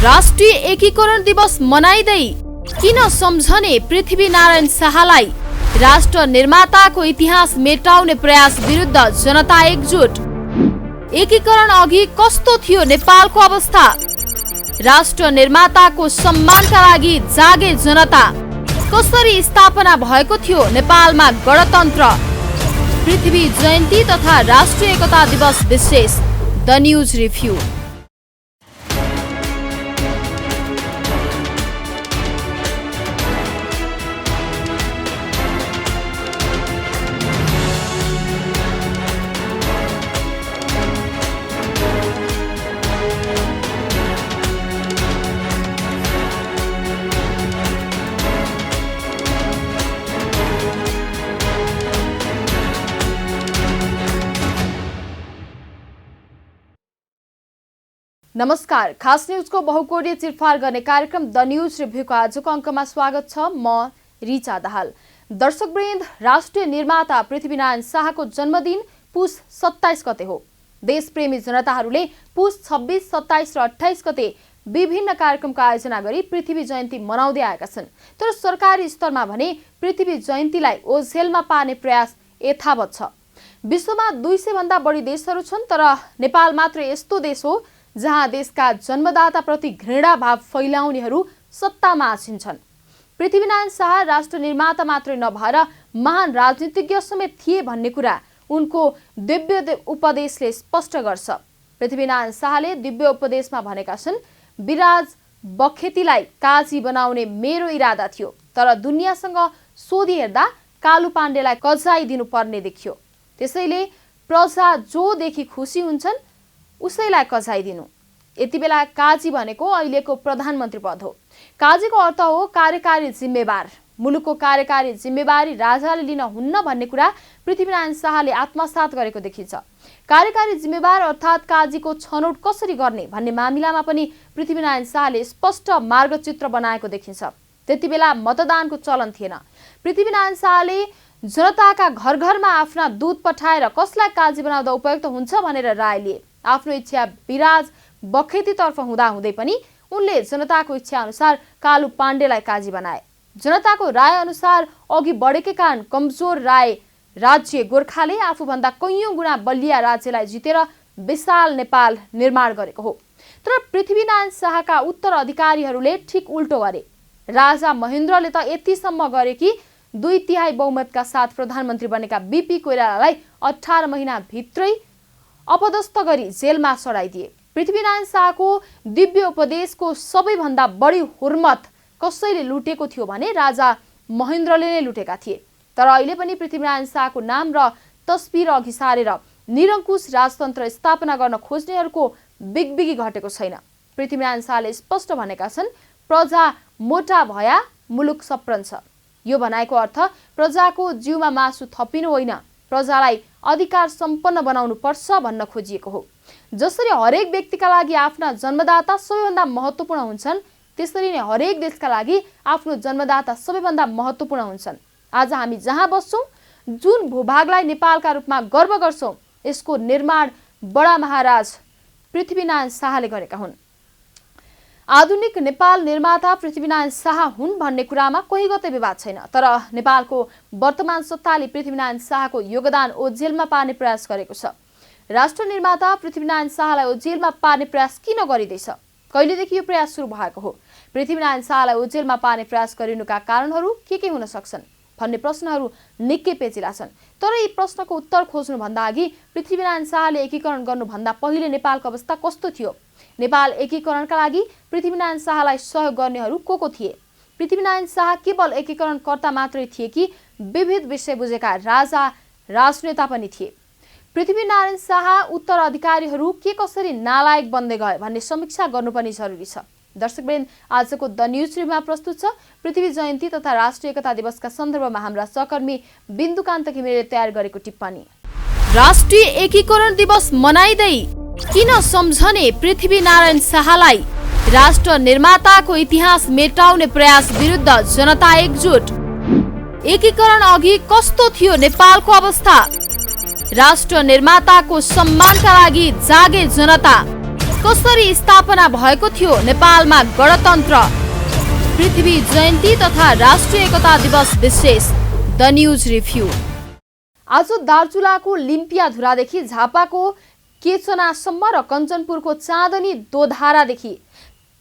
राष्ट्रिय एकीकरण दिवस मनाइदै किन सम्झने पृथ्वीनारायण शाहलाई? राष्ट्र निर्माताको इतिहास मेटाउने प्रयास विरुद्ध जनता एकजुट। एकीकरण अघि कस्तो थियो नेपालको अवस्था? राष्ट्र निर्माताको सम्मानका लागि जागे जनता। कसरी स्थापना भएको थियो नेपालमा गणतन्त्र? पृथ्वी जयन्ती तथा राष्ट्रिय एकता दिवस विशेष द न्यूज रिभ्यू। नमस्कार, खास न्यूजको बहुकोणीय चिरफार गर्ने कार्यक्रम द न्यूज रिभ्यूको आजको अङ्कमा स्वागत छ। म रिचा दाहाल। दर्शकवृन्द, राष्ट्रिय निर्माता पृथ्वीनारायण शाहको जन्मदिन पुस 27 गते हो। देशप्रेमी जनताहरूले पुस 26, 27 र 28 गते विभिन्न कार्यक्रमको आयोजना गरी पृथ्वी जयन्ती मनाउँदै आएका छन्। तर सरकारी स्तरमा भने पृथ्वी जयन्तीलाई ओझेलमा पार्ने प्रयास यथावत छ। विश्वमा 200 भन्दा बढी देशहरू छन्, तर नेपाल मात्र यस्तो देश हो जहाँ देशका जन्मदाता प्रति घृणा भाव फैलाउनेहरू सत्तामा आछिन्छन्। पृथ्वीनारायण शाह राष्ट्र निर्माता मात्रै नभएर महान राजनीतिज्ञ समेत थिए भन्ने कुरा उनको दिव्य उपदेशले स्पष्ट गर्छ। पृथ्वीनारायण शाहले दिव्य उपदेशमा भनेका छन्, विराज बखेतीलाई काजी बनाउने मेरो इरादा थियो, तर दुनियाँसँग सोधी हेर्दा कालु पाण्डेलाई कजाई दिनुपर्ने देखियो। त्यसैले प्रजा जोदेखि खुसी हुन्छन् उसैलाई कजाइदिनु। यति बेला काजी भनेको अहिलेको प्रधानमन्त्री पद हो। काजीको अर्थ हो कार्यकारी जिम्मेवार। मुलुकको कार्यकारी जिम्मेवारी राजाले लिन हुन्न भन्ने कुरा पृथ्वीनारायण शाहले आत्मसात गरेको देखिन्छ। कार्यकारी जिम्मेवार अर्थात् काजीको छनौट कसरी गर्ने भन्ने मामिलामा पनि पृथ्वीनारायण शाहले स्पष्ट मार्गचित्र बनाएको देखिन्छ। त्यति बेला मतदानको चलन थिएन। पृथ्वीनारायण शाहले जनताका घर घरमा आफ्ना दूत पठाएर कसलाई काजी बनाउँदा उपयुक्त हुन्छ भनेर राय लिए। आफ्नो इच्छा विराज बखेतीतर्फ हुँदाहुँदै पनि उनले जनताको इच्छा अनुसार कालु पाण्डेलाई काजी बनाए। जनताको राय अनुसार अघि बढेकै कारण कमजोर राय राज्य गोर्खाले आफूभन्दा कैयौं गुणा बलिया राज्यलाई जितेर विशाल नेपाल निर्माण गरेको हो। तर पृथ्वीनारायण शाहका उत्तराधिकारीहरूले ठिक उल्टो गरे। राजा महेन्द्रले त यतिसम्म गरे कि 2/3 बहुमतका साथ प्रधानमन्त्री बनेका बीपी कोइरालालाई 18 महिना भित्रै अपदस्थ गरी जेलमा सडाइदिए। पृथ्वीनारायण शाहको दिव्य उपदेशको सबैभन्दा बढी हुर्मत कसैले लुटेको थियो भने राजा महेन्द्रले नै लुटेका थिए। तर अहिले पनि पृथ्वीनारायण शाहको नाम र तस्बिर अघि सारेर निरङ्कुश राजतन्त्र स्थापना गर्न खोज्नेहरूको बिगबिगी घटेको छैन। पृथ्वीनारायण शाहले स्पष्ट भनेका छन्, प्रजा मोटा भया मुलुक सप्रन्छ। यो भनाइको अर्थ प्रजाको जिउमा मासु थपिनु होइन, प्रजालाई अधिकार सम्पन्न बनाउनु पर्छ भन्न खोजिएको हो। जसरी हरेक व्यक्तिका लागि आफ्ना जन्मदाता सबैभन्दा महत्त्वपूर्ण हुन्छन्, त्यसरी नै हरेक देशका लागि आफ्नो जन्मदाता सबैभन्दा महत्त्वपूर्ण हुन्छन्। आज हामी जहाँ बस्छौँ, जुन भूभागलाई नेपालका रूपमा गर्व गर्छौँ, यसको निर्माण बडा महाराज पृथ्वीनारायण शाहले गरेका हुन्। आधुनिक नेपाल निर्माता पृथ्वीनारायण शाह हुन् भन्ने कुरामा कोही गते विवाद छैन। तर नेपालको वर्तमान सत्ताले पृथ्वीनारायण शाहको योगदान ओझेलमा पार्ने प्रयास गरेको छ। राष्ट्र निर्माता पृथ्वीनारायण शाहलाई ओझेलमा पार्ने प्रयास किन गरिँदैछ? कहिलेदेखि यो प्रयास सुरु भएको हो? पृथ्वीनारायण शाहलाई ओझेलमा पार्ने प्रयास गरिनुका कारणहरू के हुन सक्छन् भन्ने प्रश्नहरू निकै पेचिला छन्। तर यी प्रश्नको उत्तर खोज्नुभन्दा अघि पृथ्वीनारायण शाहले एकीकरण गर्नुभन्दा पहिले नेपालको अवस्था कस्तो थियो? नेपाल एकीकरणका लागि पृथ्वीनारायण शाहलाई सहयोग गर्नेहरू को थिए? पृथ्वीनारायण शाह केवल एकीकरणकर्ता मात्रै थिए कि विविध विषय बुझेका राजा राजनेता पनि थिए? पृथ्वीनारायण शाह उत्तराधिकारीहरू के कसरी नालायक बन्दै गए भन्ने समीक्षा गर्नु पनि जरुरी छ। दर्शकवृन्द, आजको द न्यूज रिभ्यूमा प्रस्तुत छ पृथ्वी जयन्ती तथा राष्ट्रिय एकता दिवसका सन्दर्भमा हाम्रा सहकर्मी बिन्दुकान्त घिमिरेले तयार गरेको टिप्पणी। राष्ट्रिय एकीकरण दिवस मनाइदै किन सम्झने पृथ्वीनारायण शाहलाई? राष्ट्र निर्माताको इतिहास मेटाउने प्रयास विरुद्ध जनता एकजुट। एकीकरण अघि कस्तो थियो नेपालको अवस्था? राष्ट्र निर्माताको सम्मानका लागि जागे जनता। कसरी स्थापना भएको थियो नेपालमा गणतन्त्र? पृथ्वी जयन्ती तथा राष्ट्रिय एकता दिवस विशेष द न्यूज रिभ्यू। आज दार्चुलाको लिम्पियाधुरादेखि झापाको केचनासम्म र कञ्चनपुरको चाँदनी दोधारादेखि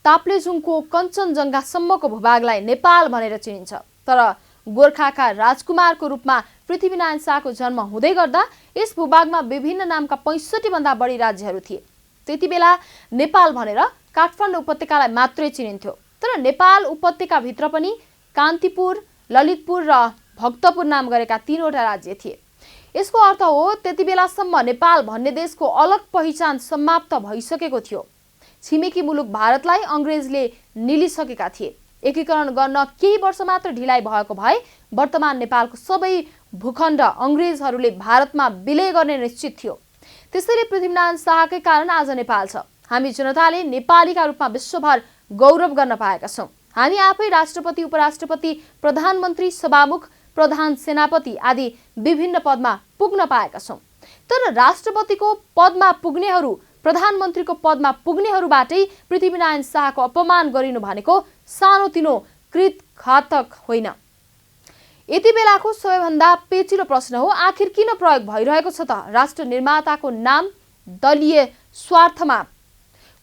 ताप्लेजुङको कञ्चनजङ्घासम्मको भूभागलाई नेपाल भनेर चिनिन्छ। तर गोर्खाका राजकुमारको रूपमा पृथ्वीनारायण शाहको जन्म हुँदै गर्दा यस भूभागमा विभिन्न नामका 65 भन्दा बढी राज्यहरू थिए। त्यति बेला नेपाल भनेर काठमाडौँ उपत्यकालाई मात्रै चिनिन्थ्यो। तर नेपाल उपत्यकाभित्र पनि कान्तिपुर, ललितपुर र भक्तपुर नाम गरेका 3वटा राज्य थिए। यसको अर्थ हो त्यति बेलासम्म नेपाल भन्ने देशको अलग पहिचान समाप्त भइसकेको थियो। छिमेकी मुलुक भारतलाई अङ्ग्रेजले निलिसकेका थिए। एकीकरण गर्न केही वर्ष मात्र ढिलाइ भएको भए वर्तमान नेपालको सबै भूखण्ड अङ्ग्रेजहरूले भारतमा विलय गर्ने निश्चित थियो। त्यसैले पृथ्वीनारायण शाहकै कारण आज नेपाल छ। हामी जनताले नेपालीका रूपमा विश्वभर गौरव गर्न पाएका छौँ। हामी आफै राष्ट्रपति, उपराष्ट्रपति, प्रधानमन्त्री, सभामुख, प्रधान सेनापति आदि विभिन्न पदमा पुग्न पाएका छौँ। तर राष्ट्रपतिको पदमा पुग्नेहरू, प्रधानमन्त्रीको पदमा पुग्नेहरूबाटै पृथ्वीनारायण शाहको अपमान गरिनु भनेको सानोतिनो कृतघातक होइन। यति बेलाको सबैभन्दा पेचिलो प्रश्न हो, आखिर किन प्रयोग भइरहेको छ त राष्ट्र निर्माताको नाम दलीय स्वार्थमा?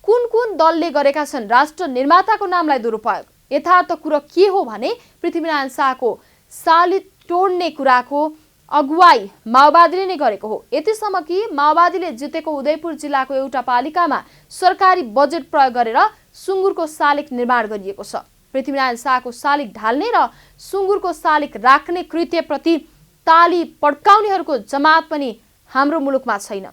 कुन कुन दलले गरेका छन् राष्ट्र निर्माताको नामलाई दुरुपयोग? यथार्थ कुरो के हो भने पृथ्वीनारायण शाहको सालित तोड्ने कुराको अगुवाई माओवादीले नै गरेको हो। यतिसम्म कि माओवादीले जितेको उदयपुर जिल्लाको एउटा पालिकामा सरकारी बजेट प्रयोग गरेर सुँगुरको शालिग निर्माण गरिएको छ। पृथ्वीनारायण शाहको शालिग ढाल्ने र सुँगुरको शालिग राख्ने कृत्यप्रति ताली पड्काउनेहरूको जमात पनि हाम्रो मुलुकमा छैन।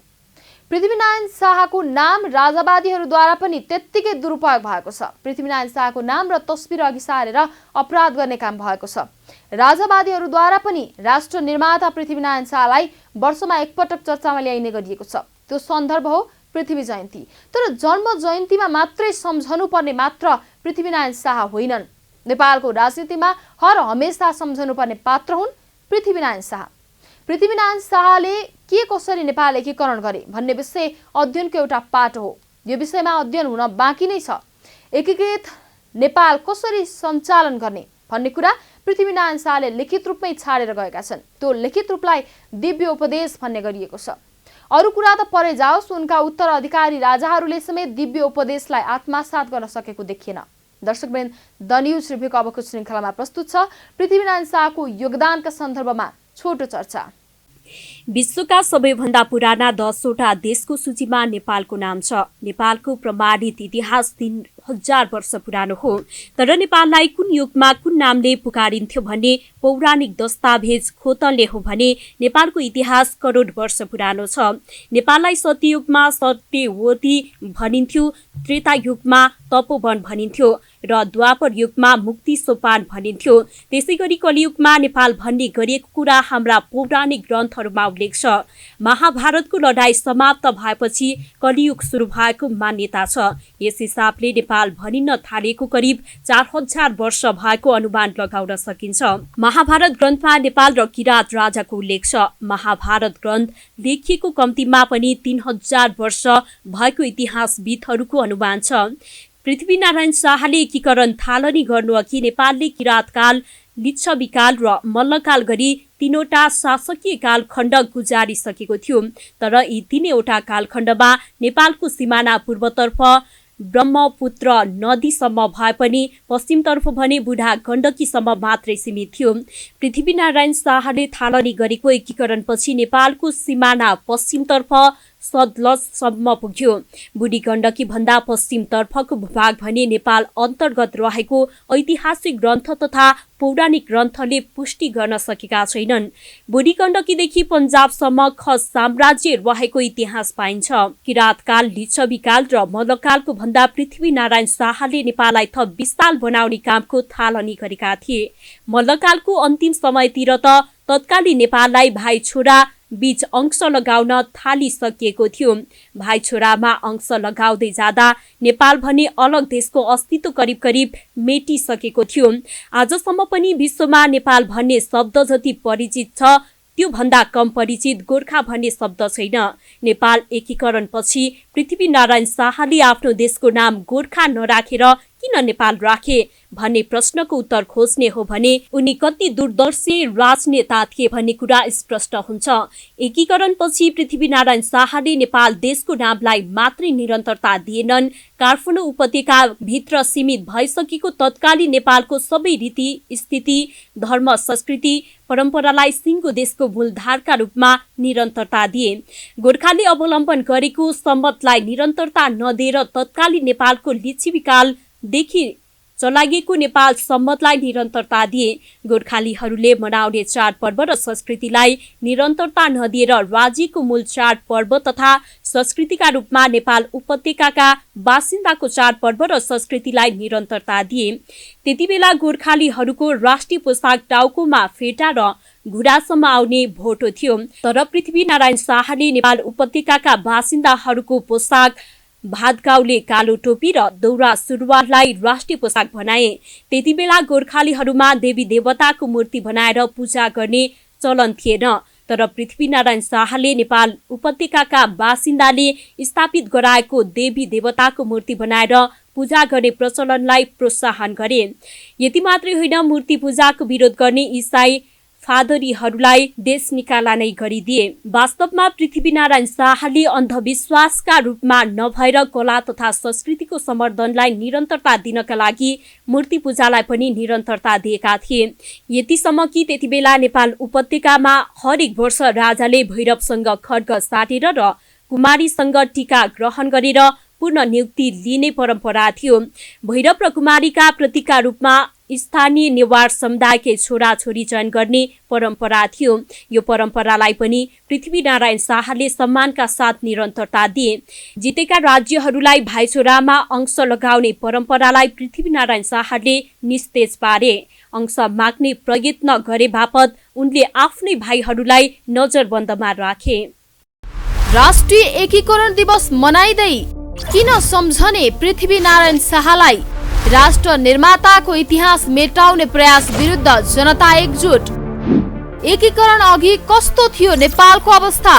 पृथ्वीनारायण शाहको नाम राजावादीहरूद्वारा पनि त्यत्तिकै दुरुपयोग भएको छ। पृथ्वीनारायण शाहको नाम र तस्बिर अघि सारेर अपराध गर्ने काम भएको छ। राजावादीहरूद्वारा पनि राष्ट्र निर्माता पृथ्वीनारायण शाहलाई वर्षमा एकपटक चर्चामा ल्याइने गरिएको छ। त्यो सन्दर्भ हो पृथ्वी जयन्ती। तर जन्म जयन्तीमा मात्रै सम्झनु पर्ने मात्र पृथ्वीनारायण शाह होइनन्। नेपालको राजनीतिमा हर हमेशा सम्झनु पर्ने पात्र हुन् पृथ्वीनारायण शाह। पृथ्वीनारायण शाहले के कसरी नेपाल एकीकरण गरे भन्ने विषय अध्ययनको एउटा पाठ हो। यो विषयमा अध्ययन हुन बाँकी नै छ। एकीकृत नेपाल कसरी सञ्चालन गर्ने भन्ने कुरा पृथ्वीनारायण शाहले लिखित रूपमै छाडेर गएका छन्। त्यो लिखित रूपलाई दिव्य उपदेश भन्ने गरिएको छ। अरू कुरा त परे जाओस्, उनका उत्तराधिकारी राजाहरूले समेत दिव्य उपदेशलाई आत्मसात गर्न सकेको देखिएन। दर्शकवृन्द, द न्यूज रिभ्यूको अबको श्रृङ्खलामा प्रस्तुत छ पृथ्वीनारायण शाहको योगदानका सन्दर्भमा छोटो चर्चा। विश्वका सबैभन्दा पुराना 10वटा देशको सूचीमा नेपालको नाम छ। नेपालको प्रमाणित इतिहास 3000 वर्ष पुरानो हो। तर नेपाललाई कुन युगमा कुन नामले पुकारिन्थ्यो भन्ने पौराणिक दस्तावेज खोतल्ने हो भने नेपालको इतिहास करोड वर्ष पुरानो छ। नेपाललाई सत्ययुगमा सत्यवती भनिन्थ्यो, त्रेता युगमा तपोवन भनिन्थ्यो र द्वापर युगमा मुक्ति सोपान भनिन्थ्यो। त्यसै गरी कलियुगमा नेपाल भन्ने गरिएको कुरा हाम्रा पौराणिक ग्रन्थहरूमा उल्लेख छ। महाभारतको लडाईँ समाप्त भएपछि कलियुग सुरु भएको मान्यता छ। यस हिसाबले नेपाल भनिन्न थालेको करिब 4000 वर्ष भएको अनुमान लगाउन सकिन्छ। महाभारत ग्रन्थमा नेपाल र किरात राजाको उल्लेख छ। महाभारत ग्रन्थ लेखिएको कम्तीमा पनि 3000 वर्ष भएको इतिहासविदहरूको अनुमान छ। पृथ्वीनारायण शाहले एकीकरण थालनी गर्नुअघि नेपालले किरातकाल, लिच्छविकाल र मल्लकाल गरी 3वटा शासकीय कालखण्ड गुजारिसकेको थियो। तर यी 3वटा कालखण्डमा नेपालको सिमाना पूर्वतर्फ ब्रह्मपुत्र नदीसम्म भए पनि पश्चिमतर्फ भने बुढा गण्डकीसम्म मात्रै सीमित थियो। पृथ्वीनारायण शाहले थालनी गरेको एकीकरणपछि नेपालको सिमाना पश्चिमतर्फ सतलजसम्म पुग्यो। बुढी गण्डकी भन्दा पश्चिमतर्फको भूभाग भने नेपाल अन्तर्गत रहेको ऐतिहासिक ग्रन्थ तथा पौराणिक ग्रन्थले पुष्टि गर्न सकेका छैनन्। बुढी गण्डकीदेखि पन्जाबसम्म खस साम्राज्य रहेको इतिहास पाइन्छ। किरातकाल, लिच्छविकाल र मल्लकालको भन्दा पृथ्वीनारायण शाहले नेपाललाई थप विशाल बनाउने कामको थालनी गरेका थिए। मल्लकालको अन्तिम समयतिर त तत्कालीन नेपाललाई भाइ छोरा बीच अंश लगाउन थालिसकिएको थियो। भाइ छोरामा अंश लगाउँदै जाँदा नेपाल भन्ने अलग देशको अस्तित्व करिब करिब मेटिसकेको थियो। आजसम्म पनि विश्वमा नेपाल भन्ने शब्द जति परिचित छ त्यो भन्दा कम परिचित गोर्खा भन्ने शब्द छैन। नेपाल एकीकरणपछि पृथ्वीनारायण शाहले आफ्नो देशको नाम गोर्खा नराखेर किन नेपाल राखे भन्ने प्रश्नको उत्तर खोज्ने हो भने उनी कति दूरदर्शी राजनेता थिए भन्ने कुरा स्पष्ट हुन्छ। एकीकरणपछि पृथ्वीनारायण शाहले नेपाल देशको नामलाई मात्रै निरन्तरता दिएनन्, काठमाडौँ उपत्यका भित्र सीमित भइसकेको तत्कालीन नेपालको सबै रीति स्थिति, धर्म, संस्कृति, परम्परालाई सिङ्गो देशको मूलधारका रूपमा निरन्तरता दिए। गोर्खाले अवलम्बन गरेको सम्मतलाई निरन्तरता नदिएर तत्कालीन नेपालको लिच्छविकालदेखि चलाइएको नेपाल सम्मतलाई निरन्तरता दिए। गोर्खालीहरूले मनाउने चाडपर्व र संस्कृतिलाई निरन्तरता नदिएर राज्यको मूल चाडपर्व तथा संस्कृतिका रूपमा नेपाल उपत्यकाका बासिन्दाको चाडपर्व र संस्कृतिलाई निरन्तरता दिए। त्यति बेला गोर्खालीहरूको राष्ट्रिय पोसाक टाउकोमा फेटा र घुँडासम्म आउने भोटो थियो। तर पृथ्वीनारायण शाहले नेपाल उपत्यकाका बासिन्दाहरूको पोसाक भातगाउँले कालो टोपी र दौरा सुरुवाललाई राष्ट्रिय पोसाक बनाए। त्यति बेला गोर्खालीहरूमा देवी देवताको मूर्ति बनाएर पूजा गर्ने चलन थिएन। तर पृथ्वीनारायण शाहले नेपाल उपत्यकाका बासिन्दाले स्थापित गराएको देवी देवताको मूर्ति बनाएर पूजा गर्ने प्रचलनलाई प्रोत्साहन गरे। यति मात्रै होइन, मूर्ति पूजाको विरोध गर्ने इसाई फादरीहरूलाई देश निकाला नै गरिदिए। वास्तवमा पृथ्वीनारायण शाहले अन्धविश्वासका रूपमा नभएर कला तथा संस्कृतिको सम्वर्धनलाई निरन्तरता दिनका लागि मूर्ति पूजालाई पनि निरन्तरता दिएका थिए। यतिसम्म कि त्यति बेला नेपाल उपत्यकामा हरेक वर्ष राजाले भैरवसँग खड्ग साटेर र कुमारीसँग टीका ग्रहण गरेर पूर्ण नियुक्ति लिने परम्परा थियो। भैरव र कुमारीका प्रतीकका रूपमा स्थानीय नेवार समुदायकै छोराछोरी चयन गर्ने परम्परा थियो। यो परम्परालाई पनि पृथ्वीनारायण शाहले सम्मानका साथ निरन्तरता दिए। जितेका राज्यहरूलाई भाइचोरामा अंश लगाउने परम्परालाई पृथ्वीनारायण शाहले निस्तेज पारे। अंश माग्ने प्रयत्न गरे बापत उनले आफ्नै भाइहरूलाई नजरबन्दमा राखे। राष्ट्रिय एकीकरण दिवस मनाइदै किन सम्झने पृथ्वीनारायण शाहलाई? राष्ट्र निर्माताको इतिहास मेटाउने प्रयास विरुद्ध जनता एकजुट। एकीकरण अघि कस्तो थियो नेपालको अवस्था?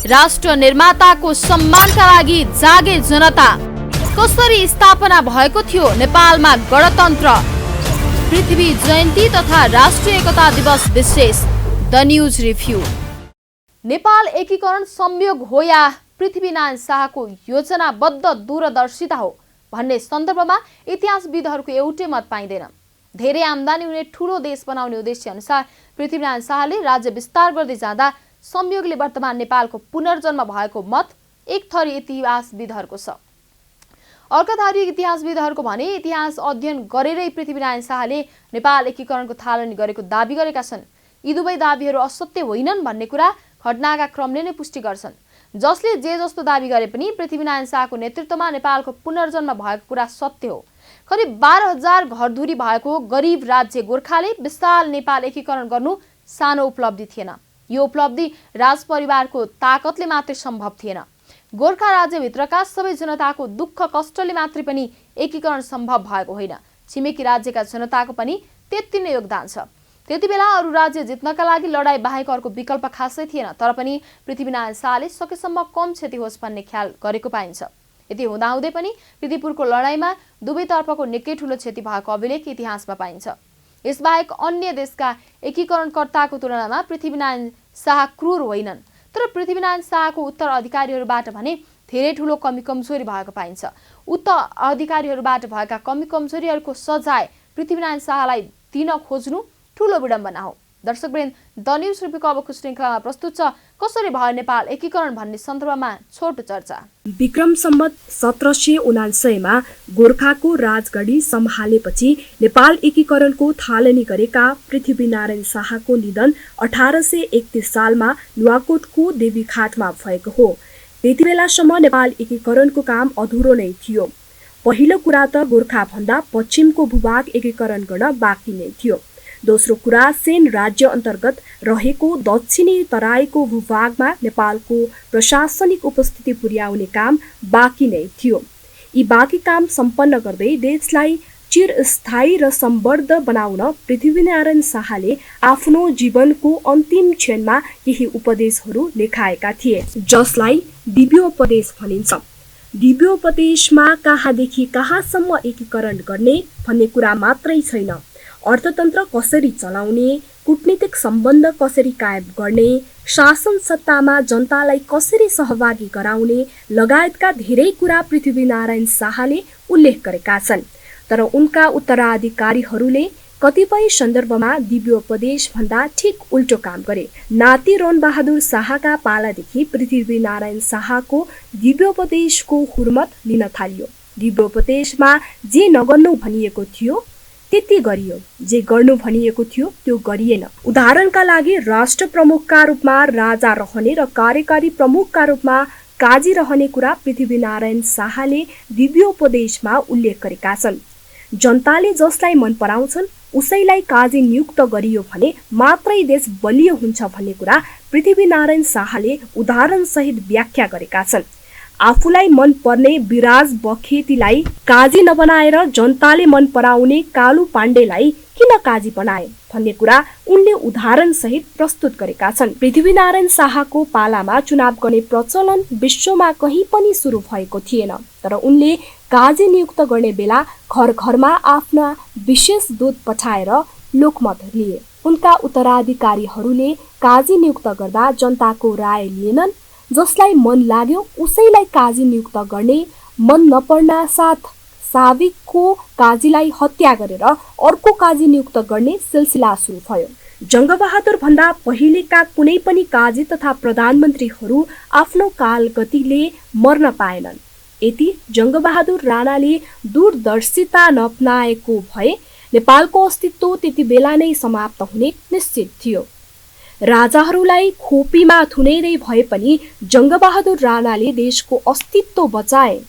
राष्ट्र निर्माताको सम्मानका लागि जागे जनता। कसरी स्थापना भएको थियो नेपालमा गणतन्त्र? पृथ्वी जयन्ती तथा राष्ट्रिय एकता दिवस विशेष द न्यूज रिभ्यू। नेपाल एकीकरण संयोग हो या पृथ्वीनारायण शाहको योजनाबद्ध दूरदर्शिता हो भन्ने सन्दर्भमा इतिहासविदहरूको एउटै मत पाइँदैन। धेरै आम्दानी हुने ठूलो देश बनाउने उद्देश्य अनुसार पृथ्वीनारायण शाहले राज्य विस्तार गर्दै जाँदा संयोगले वर्तमान नेपालको पुनर्जन्म भएको मत एक थरी इतिहासविदहरूको छ। अर्का थरी इतिहासविदहरूको भने इतिहास अध्ययन गरेरै पृथ्वीनारायण शाहले नेपाल एकीकरणको थालनी गरेको दाबी गरेका छन्। यी दुवै दाबीहरू असत्य होइनन् भन्ने कुरा घटनाका क्रमले नै पुष्टि गर्छन्। जसले जे जस्तो दाबी गरे पनि पृथ्वीनारायण शाहको नेतृत्वमा नेपालको पुनर्जन्म भएको कुरा सत्य हो। करिब 12,000 घरधुरी भएको गरिब राज्य गोर्खाले विशाल नेपाल एकीकरण गर्नु सानो उपलब्धि थिएन। यो उपलब्धि राजपरिवारको ताकतले मात्रै सम्भव थिएन। गोर्खा राज्यभित्रका सबै जनताको दुःख कष्टले मात्रै पनि एकीकरण सम्भव भएको होइन। छिमेकी राज्यका जनताको पनि त्यति नै योगदान छ। त्यति बेला अरू राज्य जित्नका लागि लडाई बाहेक अर्को विकल्प खासै थिएन। तर पनि पृथ्वीनारायण शाहले सकेसम्म कम क्षति होस् भन्ने ख्याल गरेको पाइन्छ। यति हुँदाहुँदै पनि पृथ्वीपुरको लडाईँमा दुवैतर्फको निकै ठूलो क्षति भएको अभिलेख इतिहासमा पाइन्छ। यसबाहेक अन्य देशका एकीकरणकर्ताको तुलनामा पृथ्वीनारायण शाह क्रूर होइनन्। तर पृथ्वीनारायण शाहको उत्तराधिकारीहरूबाट भने धेरै ठूलो कमी कमजोरी भएको पाइन्छ। उत्तराधिकारीहरूबाट भएका कमी कमजोरीहरूको सजाय पृथ्वीनारायण शाहलाई दिन खोज्नु ठूलो विडम्बना हो। दर्शकवृन्द, द न्यूज रिभ्यूको अबको श्रृङ्खलामा प्रस्तुत छ कसरी भयो नेपाल एकीकरण भन्ने सन्दर्भमा छोटो चर्चा। विक्रम सम्वत 1779 गोर्खाको राजगढी सम्हालेपछि नेपाल एकीकरणको थालनी गरेका पृथ्वीनारायण शाहको निधन 1831 सालमा नुवाकोटको देवीघाटमा भएको हो। त्यति बेलासम्म नेपाल एकीकरणको काम अधुरो नै थियो। पहिलो कुरा त गोर्खा भन्दा पश्चिमको भूभाग एकीकरण गर्न बाँकी नै थियो। दोस्रो कुरा, सेन राज्य अन्तर्गत रहेको दक्षिणी तराईको भूभागमा नेपालको प्रशासनिक उपस्थिति पुर्याउने काम बाँकी नै थियो। यी बाँकी काम सम्पन्न गर्दै देशलाई चिरस्थायी र सम्बद्ध बनाउन पृथ्वीनारायण शाहले आफ्नो जीवनको अन्तिम क्षणमा केही उपदेशहरू लेखाएका थिए, जसलाई दिव्योपदेश भनिन्छ। दिव्योपदेशमा कहाँदेखि कहाँसम्म एकीकरण गर्ने भन्ने कुरा मात्रै छैन, अर्थतन्त्र कसरी चलाउने, कूटनीतिक सम्बन्ध कसरी कायम गर्ने, शासन सत्तामा जनतालाई कसरी सहभागी गराउने लगायतका धेरै कुरा पृथ्वीनारायण शाहले उल्लेख गरेका छन्। तर उनका उत्तराधिकारीहरूले कतिपय सन्दर्भमा दिव्योपदेश भन्दा ठिक उल्टो काम गरे। नाति रणबहादुर शाहका पालादेखि पृथ्वीनारायण शाहको दिव्योपदेशको हुर्मत लिन थालियो। दिव्योपदेशमा जे नगर्नु भनिएको थियो त्यति गरियो, जे गर्नु भनिएको थियो त्यो गरिएन। उदाहरणका लागि राष्ट्र प्रमुखका रूपमा राजा रहने र कार्यकारी प्रमुखका रूपमा काजी रहने कुरा पृथ्वीनारायण शाहले दिव्योपदेशमा उल्लेख गरेका छन्। जनताले जसलाई मन पराउँछन् उसैलाई काजी नियुक्त गरियो भने मात्रै देश बलियो हुन्छ भन्ने कुरा पृथ्वीनारायण शाहले उदाहरणसहित व्याख्या गरेका छन्। आफूलाई मन पर्ने विराज बखेतीलाई काजी नबनाएर जनताले मन पराउने कालु पाण्डेलाई किन काजी बनाए भन्ने कुरा उनले उदाहरण सहित प्रस्तुत गरेका छन्। पृथ्वीनारायण शाहको पालामा चुनाव गर्ने प्रचलन विश्वमा कहीँ पनि सुरु भएको थिएन, तर उनले काजी नियुक्त गर्ने बेला घर घरमा आफ्ना विशेष दूत पठाएर लोकमत लिए। उनका उत्तराधिकारीहरूले काजी नियुक्त गर्दा जनताको राय लिएनन्। जसलाई मन लाग्यो उसैलाई काजी नियुक्त गर्ने, मन नपर्ना साथ साविकको काजीलाई हत्या गरेर अर्को काजी नियुक्त गर्ने सिलसिला सुरु भयो। जङ्गबहादुर भन्दा पहिलेका कुनै पनि काजी तथा प्रधानमन्त्रीहरू आफ्नो कालगतिले मर्न पाएनन्। यदि जङ्गबहादुर राणाले दूरदर्शिता नअपनाएको भए नेपालको अस्तित्व त्यति बेला नै समाप्त हुने निश्चित थियो। राजाहरूलाई खोपीमा थुनेरै भए पनि जङ्गबहादुर राणाले देशको अस्तित्व बचाए।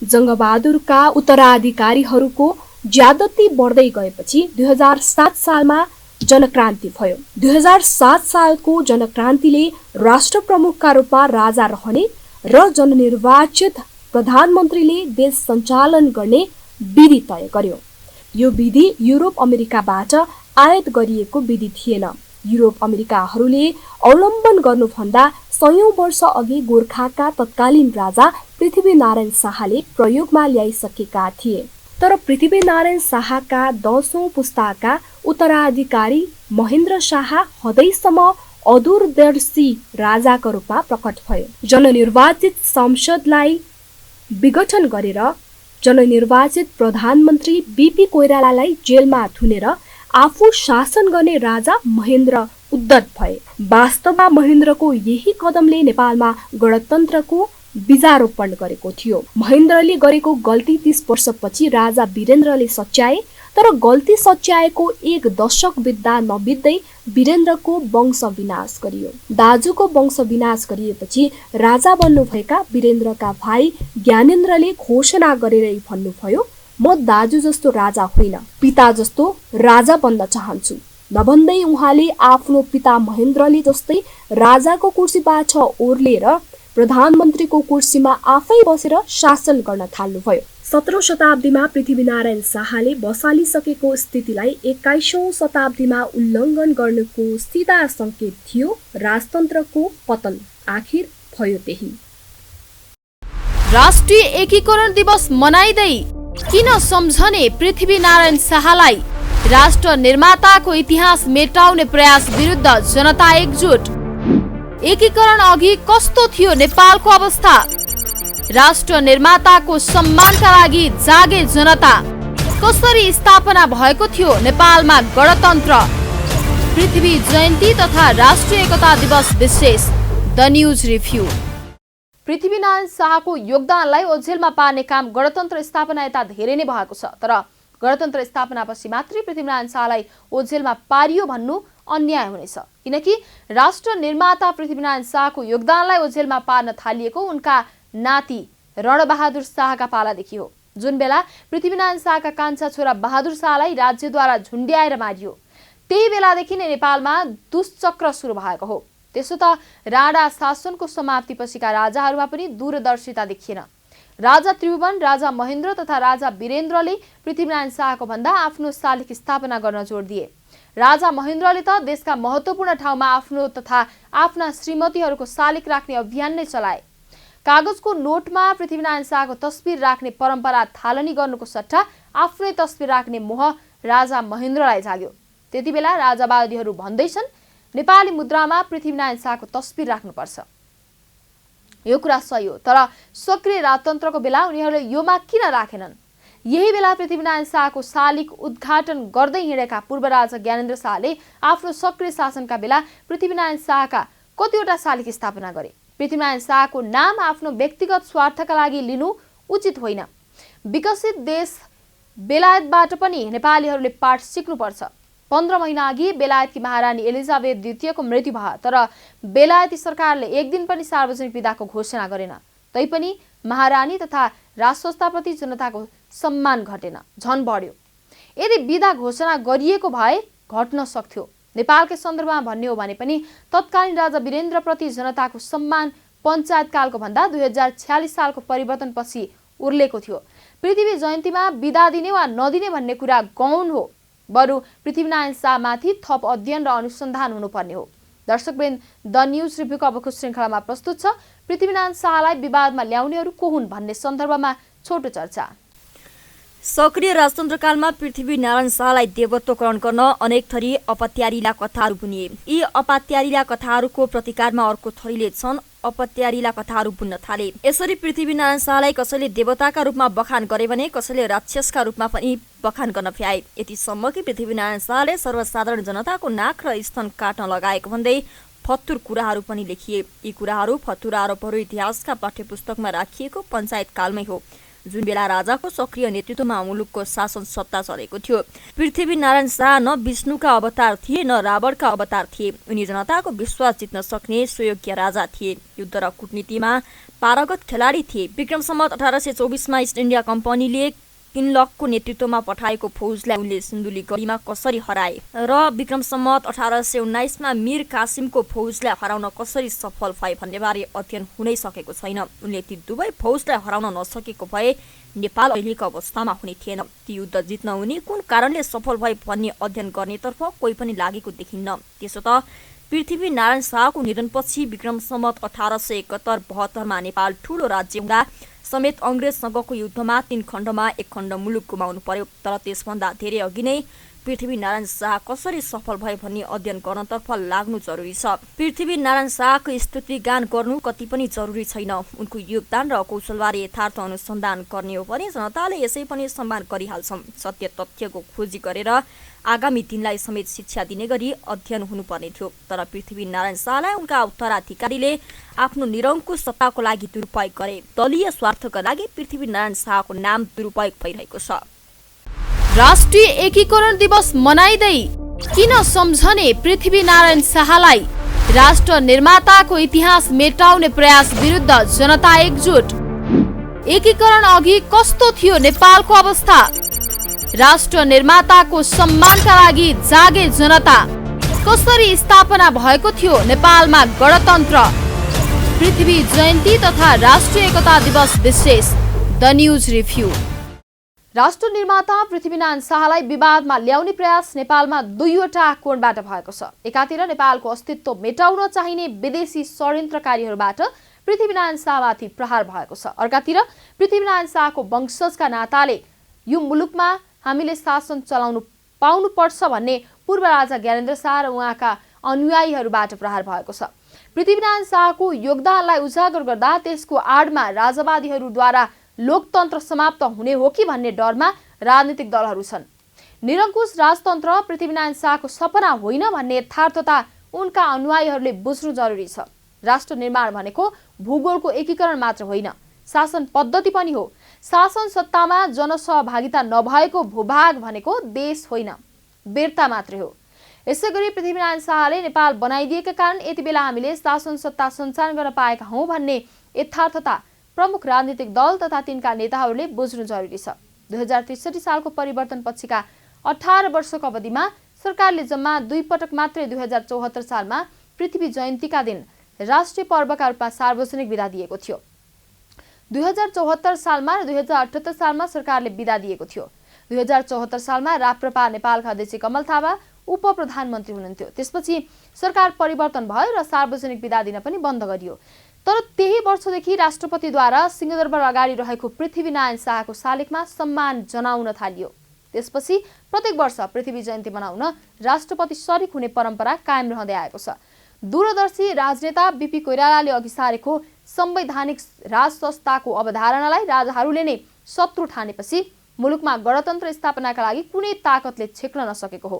जङ्गबहादुरका उत्तराधिकारीहरूको ज्यादती बढ्दै गएपछि 2007 सालमा जनक्रान्ति भयो। 2007 सालको जनक्रान्तिले राष्ट्र प्रमुखका रूपमा राजा रहने र जननिर्वाचित प्रधानमन्त्रीले देश सञ्चालन गर्ने विधि तय गर्यो। यो विधि युरोप अमेरिकाबाट आयात गरिएको विधि थिएन। युरोप अमेरिकाहरूले अवलम्बन गर्नुभन्दा 100 वर्ष अघि गोर्खाका तत्कालीन राजा पृथ्वीनारायण शाहले प्रयोगमा ल्याइसकेका थिए। तर पृथ्वीनारायण शाहका 10औं पुस्ताका उत्तराधिकारी महेन्द्र शाह हदैसम्म अदूरदर्शी राजाका रूपमा प्रकट भयो। जननिर्वाचित संसदलाई विघटन गरेर जननिर्वाचित प्रधानमन्त्री बीपी कोइरालालाई जेलमा थुनेर आफू शासन गर्ने राजा महेन्द्र उद्धत भए। वास्तवमा महेन्द्रको यही कदमले नेपालमा गणतन्त्रको बीजारोपण गरेको थियो। महेन्द्रले गरेको गल्ती 30 वर्षपछि राजा वीरेन्द्रले सच्याए, तर गल्ती सच्याएको 1 दशक बित्दा नबित्दै वीरेन्द्रको वंश विनाश गरियो। दाजुको वंश विनाश गरिएपछि राजा बन्नुभएका वीरेन्द्रका भाइ ज्ञानेन्द्रले घोषणा गरेरै भन्नुभयो, म दाजु जस्तो राजा होइन, पिता जस्तो राजा बन्न चाहन्छु। नभन्दै उहाँले आफ्नो पिता महेन्द्रले जस्तै राजाको कुर्सीबाट ओर्लिएर प्रधानमन्त्रीको कुर्सीमा आफै बसेर शासन गर्न थाल्नुभयो। 17औं शताब्दीमा पृथ्वीनारायण शाहले बसालिसकेको स्थितिलाई 21औं शताब्दीमा उल्लङ्घन गर्नुको सिधा संकेत थियो राजतन्त्रको पतन। आखिर भयो त्यही। राष्ट्रिय एकीकरण दिवस मनाइदै किन सम्झने पृथ्वीनारायण शाहलाई? राष्ट्र निर्माताको इतिहास मेटाउने प्रयास विरुद्ध जनता एकजुट। एकीकरण अघि कस्तो थियो नेपालको अवस्था? राष्ट्र निर्माताको सम्मानका लागि जागे जनता। कसरी स्थापना भएको थियो नेपालमा गणतन्त्र? पृथ्वी जयन्ती तथा राष्ट्रिय एकता दिवस विशेष द न्यूज रिभ्यू। पृथ्वीनारायण शाहको योगदानलाई ओझेलमा पार्ने काम गणतन्त्र स्थापना यता धेरै नै भएको छ, तर गणतन्त्र स्थापनापछि मात्रै पृथ्वीनारायण शाहलाई ओझेलमा पारियो भन्नु अन्याय हुनेछ, किनकि राष्ट्र निर्माता पृथ्वीनारायण शाहको योगदानलाई ओझेलमा पार्न थालिएको उनका नाति रणबहादुर शाहका पालादेखि हो, जुन बेला पृथ्वीनारायण शाहका कान्छा छोरा बहादुर शाहलाई राज्यद्वारा झुन्ड्याएर मारियो। त्यही बेलादेखि नै नेपालमा दुष्चक्र सुरु भएको हो। त्यसो त राणा शासनको समाप्तिपछिका राजाहरूमा पनि दूरदर्शिता देखिएन। राजा त्रिभुवन, राजा महेन्द्र तथा राजा वीरेन्द्रले पृथ्वीनारायण शाहको भन्दा आफ्नो शालिग स्थापना गर्न जोड दिए। राजा महेन्द्रले त देशका महत्त्वपूर्ण ठाउँमा आफ्नो तथा आफ्ना श्रीमतीहरूको शालिग राख्ने अभियान नै चलाए। कागजको नोटमा पृथ्वीनारायण शाहको तस्बिर राख्ने परम्परा थालनी गर्नुको सट्टा आफ्नै तस्बिर राख्ने मोह राजा महेन्द्रलाई जाग्यो। त्यतिबेला राजावादीहरू भन्दैछन् नेपाली मुद्रामा पृथ्वीनारायण शाहको तस्बिर राख्नुपर्छ। यो कुरा सही हो, तर सक्रिय राजतन्त्रको बेला उनीहरूले यो माग किन राखेनन्? यही बेला पृथ्वीनारायण शाहको शालिग उद्घाटन गर्दै हिँडेका पूर्व राजा ज्ञानेन्द्र शाहले आफ्नो सक्रिय शासनका बेला पृथ्वीनारायण शाहका कतिवटा शालिग स्थापना गरे। पृथ्वीनारायण शाहको नाम आफ्नो व्यक्तिगत स्वार्थका लागि लिनु उचित होइन। विकसित देश बेलायतबाट पनि नेपालीहरूले पाठ सिक्नुपर्छ। 15 महिना अघि बेलायतकी महारानी एलिजाबेथ द्वितीयको मृत्यु भयो, तर बेलायती सरकारले एक दिन पनि सार्वजनिक विदाको घोषणा गरेन। तैपनि महारानी तथा राजसंस्थाप्रति जनताको सम्मान घटेन, झन बढ्यो। यदि विदा घोषणा गरिएको भए घट्न सक्थ्यो। नेपालकै सन्दर्भमा भन्ने हो भने पनि तत्कालीन राजा वीरेन्द्रप्रति जनताको सम्मान पञ्चायतकालको भन्दा 2046 सालको परिवर्तनपछि उर्लेको थियो। पृथ्वी जयन्तीमा विदा दिने वा नदिने भन्ने कुरा गौण हो। बरु पृथ्वीनारायण शाहमाथि थप अध्ययन र अनुसन्धान हुनुपर्ने हो। दर्शकवृन्द, द न्युज रिभ्यूको अबको श्रृङ्खलामा प्रस्तुत छ पृथ्वीनारायण शाहलाई विवादमा ल्याउनेहरू को हुन् भन्ने सन्दर्भमा छोटो चर्चा। सक्रिय राजतन्त्रकालमा पृथ्वीनारायण शाहलाई देवत्वकरण गर्न अनेक थरी अपत्यारिला कथाहरू बुनिए। यी अपत्यारिला कथाहरूको प्रतिकारमा अर्को थरीले छन् अपत्यारिला कथाहरू बुन्न थाले। यसरी पृथ्वीनारायण शाहलाई कसैले देवताका रूपमा बखान गरे भने कसैले राक्षसका रूपमा पनि बखान गर्न भ्याए। यतिसम्म कि पृथ्वीनारायण शाहले सर्वसाधारण जनताको नाक र स्तन काट्न लगाएको भन्दै फतुर कुराहरू पनि लेखिए। यी कुराहरू फतुर आरोपहरू इतिहासका पाठ्यपुस्तकमा राखिएको पञ्चायत कालमै हो, जुन बेला राजाको सक्रिय नेतृत्वमा मुलुकको शासन सत्ता चलेको थियो। पृथ्वीनारायण शाह न विष्णुका अवतार थिए न रावणका अवतार थिए। उनी जनताको विश्वास जित्न सक्ने सुयोग्य राजा थिए। युद्ध र कूटनीतिमा पारगत खेलाडी थिए। विक्रम सम्वत 1824मा इस्ट इन्डिया कम्पनीले किनलकको नेतृत्वमा पठाएको फौजलाई उनले सिन्धुली गढीमा कसरी हराए र विक्रम सम्वत 1819मा मीर कासिमको फौजलाई हराउन कसरी सफल भए भन्ने बारे अध्ययन हुनै सकेको छैन। उनले ती दुवै फौजलाई हराउन नसकेको भए नेपाल अहिलेको अवस्थामा हुने थिएन। ती युद्ध जित्न उनी कुन कारणले सफल भए भन्ने अध्ययन गर्नेतर्फ कोही पनि लागेको देखिन्न। त्यसो त पृथ्वीनारायण शाहको निधनपछि विक्रम सम्वत 1871-72मा नेपाल ठूलो राज्य हुँदा समेत अंग्रेजसँगको युद्धमा 3 खण्डमा 1 खण्ड मुलुक गुमाउनु पर्यो। तर त्यसभन्दा धेरै अघि नै पृथ्वीनारायण शाह कसरी सफल भए भन्ने अध्ययन गर्नतर्फ लाग्नु जरुरी छ। पृथ्वीनारायण शाहको स्तुति गान गर्नु कति पनि जरुरी छैन। उनको योगदान र कौशलबारे यथार्थ अनुसन्धान गर्ने हो भने जनताले यसै पनि सम्मान गरिहाल्छन्। सत्य तथ्यको खोजी गरेर आगामी दिनलाई समेत शिक्षा दिने गरी अध्ययन हुनुपर्ने थियो। तर पृथ्वीनारायण शाहलाई उनका उत्तराधिकारीले आफ्नो निरङ्कुश सत्ताको लागि दुरुपयोग गरे। दलीय स्वार्थका लागि पृथ्वीनारायण शाहको नाम दुरुपयोग भइरहेको छ। राष्ट्रिय एकीकरण दिवस मनाइदै किन सम्झने पृथ्वीनारायण शाहलाई? राष्ट्र निर्माताको इतिहास मेटाउने प्रयास विरुद्ध जनता एकजुट। एकीकरण अघि कस्तो थियो नेपालको अवस्था? राष्ट्र निर्माताको सम्मानका लागि जागे जनता। कसरी स्थापना भएको थियो नेपालमा गणतन्त्र? पृथ्वी जयन्ती तथा राष्ट्रिय एकता दिवस विशेष द न्युज रिभ्यू। राष्ट्र निर्माता पृथ्वीनारायण शाहलाई विवादमा ल्याउने प्रयास नेपालमा दुईवटा कोणबाट भएको छ। एकातिर नेपालको अस्तित्व मेटाउन चाहिने विदेशी षड्यन्त्रकारीहरूबाट पृथ्वीनारायण शाहमाथि प्रहार भएको छ। अर्कातिर पृथ्वीनारायण शाहको वंशजका नाताले यो मुलुकमा हामीले शासन चलाउनु पाउनुपर्छ भन्ने पूर्व राजा ज्ञानेन्द्र शाह र उहाँका अनुयायीहरूबाट प्रहार भएको छ। पृथ्वीनारायण शाहको योगदानलाई उजागर गर्दा त्यसको आडमा राजवादीहरूद्वारा लोकतन्त्र समाप्त हुने हो कि भन्ने डरमा राजनीतिक दलहरू छन्। निरङ्कुश राजतन्त्र पृथ्वीनारायण शाहको सपना होइन भन्ने यथार्थता उनका अनुयायीहरूले बुझ्नु जरुरी छ। राष्ट्र निर्माण भनेको भूगोलको एकीकरण मात्र होइन, शासन पद्धति पनि हो। शासन सत्तामा जनसहभागिता नभएको भूभाग भनेको देश होइन, बेर्ता मात्रै हो। यसैगरी पृथ्वीनारायण शाहले नेपाल बनाइदिएका कारण यति बेला हामीले शासन सत्ता सञ्चालन गर्न पाएका हौं भन्ने यथार्थता प्रमुख राजनीतिक दल तथा तिनका नेताहरूले बुझ्नु जरुरी छ। 2063 सालको परिवर्तन पछिका 18 वर्षको अवधिमा सरकारले जम्मा 2 पटक मात्रै 2074 सालमा पृथ्वी जयन्तीका दिन राष्ट्रिय पर्वका रूपमा सार्वजनिक बिदा दिएको थियो। 2074 सालमा र 2078 सालमा सरकारले बिदा दिएको थियो। 2074 सालमा राप्रपा नेपालका अध्यक्ष कमल थापा उपप्रधानमन्त्री हुनुहुन्थ्यो। त्यसपछि सरकार परिवर्तन भयो र सार्वजनिक बिदा दिन पनि बन्द गरियो। तर त्यही वर्षदेखि राष्ट्रपतिद्वारा सिंहदरबार अगाडि रहेको पृथ्वीनारायण शाहको शालिगमा सम्मान जनाउन थालियो। त्यसपछि प्रत्येक वर्ष पृथ्वी जयन्ती मनाउन राष्ट्रपति सरिक हुने परम्परा कायम रहँदै आएको छ। दूरदर्शी राजनेता बीपी कोइरालाले अघि सारेको संवैधानिक राज संस्थाको अवधारणालाई राजाहरूले नै शत्रु ठानेपछि मुलुकमा गणतन्त्र स्थापनाका लागि कुनै ताकतले छेक्न नसकेको हो।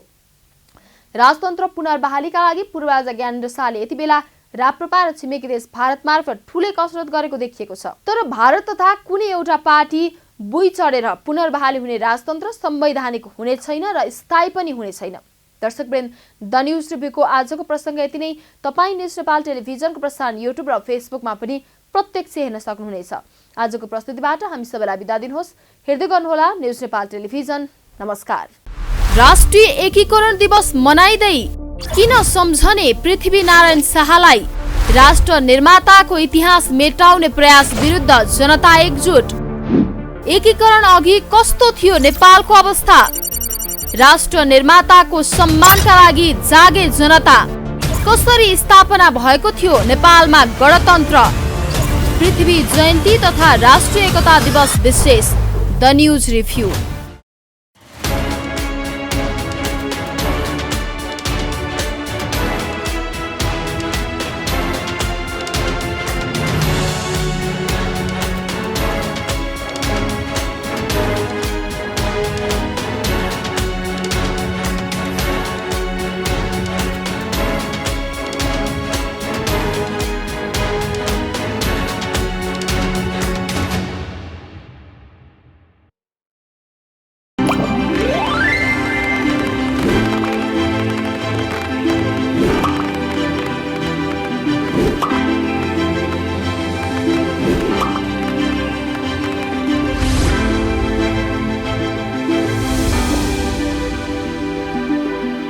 राजतन्त्र पुनर्बहालीका लागि पूर्व राजा ज्ञानेन्द्र शाहले यति बेला राप्रपा र छिमेकी देश भारत मार्फत ठूलै कसरत गरेको देखिएको छ। तर भारत तथा कुनै एउटा पार्टी बुई चढेर पुनर्बहाली हुने राजतन्त्र संवैधानिक हुने छैन र स्थायी पनि हुने छैन। दर्शकवृन्द, द न्यूज रिभ्यूको आजको प्रसङ्ग यति नै। तपाईँ न्यूज नेपाल टेलिभिजनको प्रसारण युट्युब र फेसबुकमा पनि प्रत्यक्ष हेर्न सक्नुहुनेछ। आजको प्रस्तुतिबाट हामी सबैलाई बिदा दिनुहोस्। हेर्दै गर्नुहोला न्यूज नेपाल टेलिभिजन। नमस्कार। राष्ट्रिय एकीकरण दिवस मनाइदै किन सम्झने पृथ्वीनारायण शाहलाई? राष्ट्र निर्माताको इतिहास मेटाउने प्रयास विरुद्ध जनता एकजुट। एकीकरण अघि कस्तो थियो नेपालको अवस्था? राष्ट्र निर्माताको सम्मानका लागि जागे जनता। कसरी स्थापना भएको थियो नेपालमा गणतन्त्र? पृथ्वी जयन्ती तथा राष्ट्रिय एकता दिवस विशेष द न्यूज रिभ्यू।